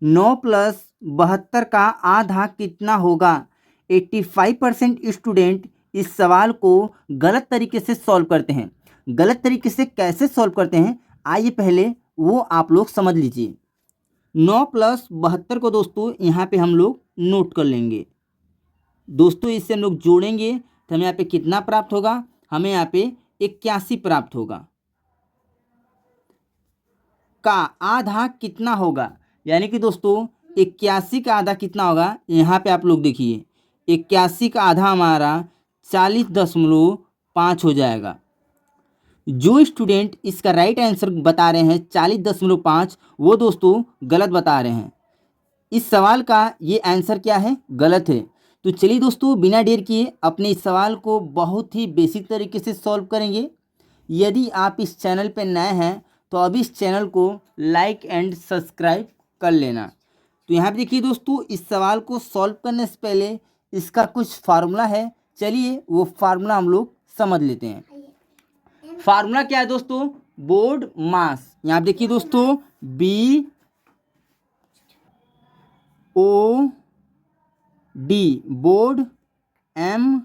9 plus 72 का आधा कितना होगा। 85% स्टूडेंट इस सवाल को गलत तरीके से सॉल्व करते हैं। गलत तरीके से कैसे सॉल्व करते हैं आइए पहले वो आप लोग समझ लीजिए। 9 प्लस 72 को दोस्तों यहाँ पे हम लोग नोट कर लेंगे। दोस्तों इससे हम लोग जोड़ेंगे तो हमें यहाँ पे कितना प्राप्त होगा, हमें यहाँ पे 81 प्राप्त होगा। का आधा कितना होगा, यानी कि दोस्तों 81 का आधा कितना होगा, यहाँ पे आप लोग देखिए 81 का आधा हमारा 40.5 हो जाएगा। जो स्टूडेंट इसका राइट आंसर बता रहे हैं 40.5 वो दोस्तों गलत बता रहे हैं। इस सवाल का ये आंसर क्या है, गलत है। तो चलिए दोस्तों बिना देर किए अपने इस सवाल को बहुत ही बेसिक तरीके से सॉल्व करेंगे। यदि आप इस चैनल पर नए हैं तो अभी इस चैनल को लाइक एंड सब्सक्राइब कर लेना। तो यहाँ पे देखिए दोस्तों इस सवाल को सॉल्व करने से पहले इसका कुछ फार्मूला है, चलिए वो फार्मूला हम लोग समझ लेते हैं। फार्मूला क्या है दोस्तों, बोर्ड मास। यहाँ पे देखिए दोस्तों BOD बोर्ड MAS।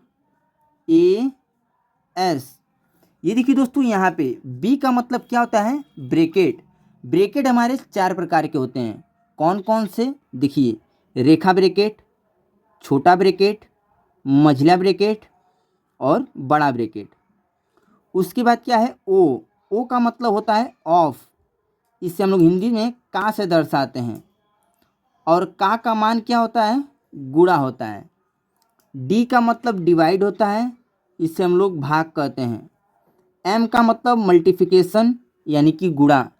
ये देखिए दोस्तों यहाँ पे B का मतलब क्या होता है, ब्रैकेट। ब्रैकेट हमारे 4 प्रकार के होते हैं। कौन कौन से, देखिए रेखा ब्रैकेट, छोटा ब्रैकेट, मंझला ब्रैकेट और बड़ा ब्रैकेट। उसके बाद क्या है ओ का मतलब होता है ऑफ, इसे हम लोग हिंदी में का से दर्शाते हैं। और का मान क्या होता है, गुणा होता है। डी का मतलब डिवाइड होता है, इसे हम लोग भाग कहते हैं। एम का मतलब मल्टीप्लिकेशन यानी कि गुणा।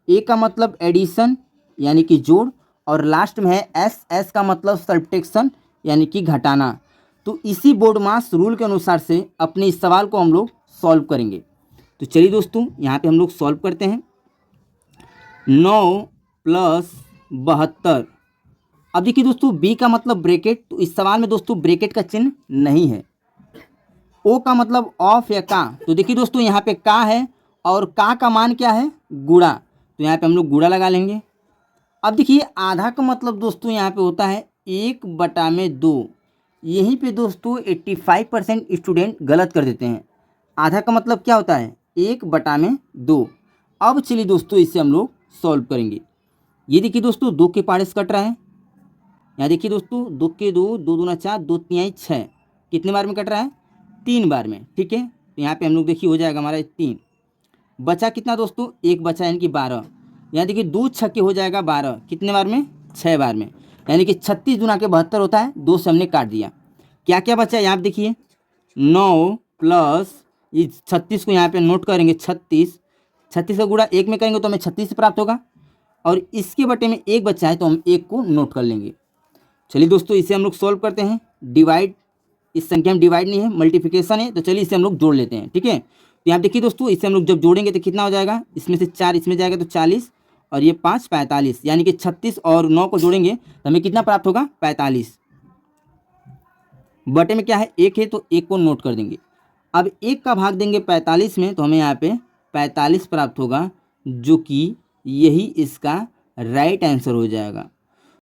ए का मतलब एडिशन यानी कि जोड़। और लास्ट में है एस का मतलब सब्ट्रैक्शन यानी कि घटाना। तो इसी बोर्ड मास रूल के अनुसार से अपने इस सवाल को हम लोग सॉल्व करेंगे। तो चलिए दोस्तों यहाँ पे हम लोग सॉल्व करते हैं। 9 प्लस 72। अब देखिए दोस्तों बी का मतलब ब्रैकेट, तो इस सवाल में दोस्तों ब्रैकेट का चिन्ह नहीं है। ओ का मतलब ऑफ या का, तो देखिए दोस्तों यहाँ पे का है और का मान क्या है, गुणा। तो यहाँ पे हम लोग गुणा लगा लेंगे। अब देखिए आधा का मतलब दोस्तों यहाँ पे होता है 1/2। यहीं पे दोस्तों 85% स्टूडेंट गलत कर देते हैं। आधा का मतलब क्या होता है, 1/2। अब चलिए दोस्तों इसे हम लोग सॉल्व करेंगे। ये देखिए दोस्तों 2 के पारे से कट रहा है। यहाँ देखिए दोस्तों 2 के 2, 2 दूना 4, 2 तिहाई 6। कितने बार में कट रहा है, 3 बार में, ठीक है। तो यहाँ पे हम लोग देखिए हो जाएगा हमारा 3। बचा कितना दोस्तों, 1 बचा यानी कि 12। यहाँ देखिए 2 छक्के हो जाएगा 12, कितने बार में, 6 बार में। यानी कि 36 दूना के 72 होता है, 2 से हमने काट दिया। क्या क्या बचा यहाँ पे देखिए 9 प्लस ये 36 को यहाँ पे नोट करेंगे 36 का गुणा 1 में करेंगे तो हमें 36 प्राप्त होगा। और इसके बटे में 1 बचा है तो हम 1 को नोट कर लेंगे। चलिए दोस्तों इसे हम लोग सॉल्व करते हैं। डिवाइड, इस संख्या में डिवाइड नहीं है, मल्टीप्लिकेशन है, तो चलिए इसे हम लोग जोड़ लेते हैं, ठीक है। तो यहाँ देखिए दोस्तों इसे हम लोग जब जोड़ेंगे तो कितना हो जाएगा, इसमें से 4 इसमें जाएगा तो 40 और ये 5 45, यानी कि 36 और 9 को जोड़ेंगे तो हमें कितना प्राप्त होगा, 45। बटे में क्या है, 1 है तो 1 को नोट कर देंगे। अब 1 का भाग देंगे 45 में तो हमें यहाँ पे 45 प्राप्त होगा, जो कि यही इसका राइट आंसर हो जाएगा।